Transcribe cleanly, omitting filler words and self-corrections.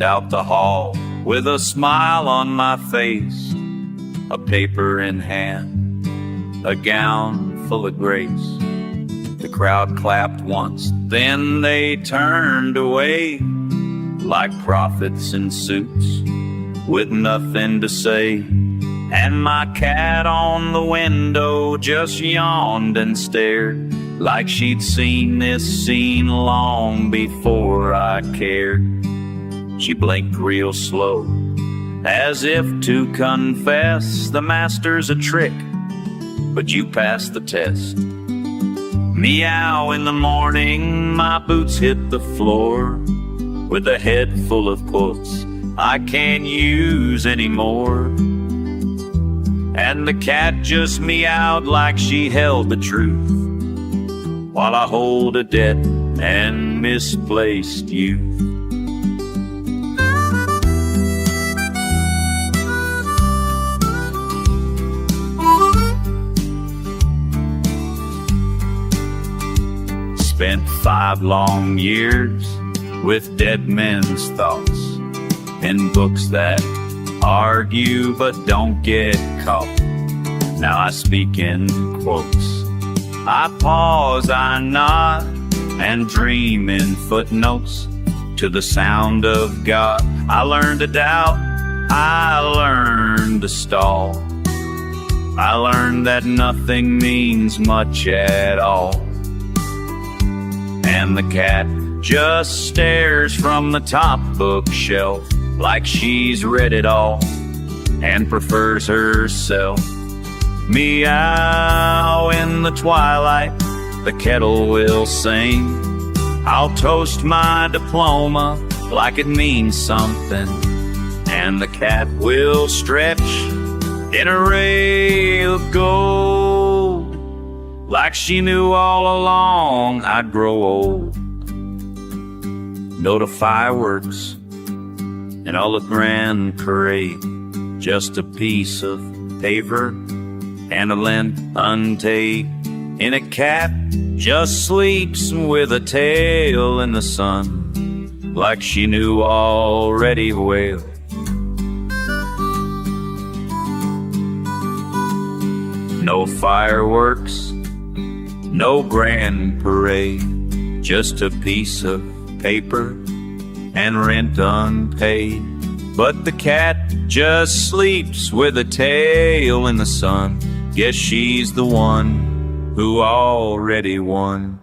out the hall with a smile on my face, a paper in hand, a gown full of grace. The crowd clapped once, then they turned away like prophets in suits with nothing to say. And my cat on the window just yawned and stared like she'd seen this scene long before I cared. She blinked real slow, as if to confess, the master's a trick, but you passed the test. Meow in the morning, my boots hit the floor with a head full of books I can't use anymore. And the cat just meowed like she held the truth, while I hold a debt and misplaced youth. Spent 5 long years with dead men's thoughts in books that argue but don't get caught. Now I speak in quotes, I pause, I nod, and dream in footnotes to the sound of God. I learned to doubt, I learned to stall, I learned that nothing means much at all. And the cat just stares from the top bookshelf like she's read it all and prefers herself. Meow in the twilight, the kettle will sing. I'll toast my diploma like it means something, and the cat will stretch in a ray of gold like she knew all along I'd grow old. No to fireworks and all the grand parade, just a piece of paper and a lint untape. And a cat just sleeps with a tail in the sun like she knew already well. No fireworks, no grand parade, just a piece of paper and rent unpaid. But the cat just sleeps with a tail in the sun. Guess she's the one who already won.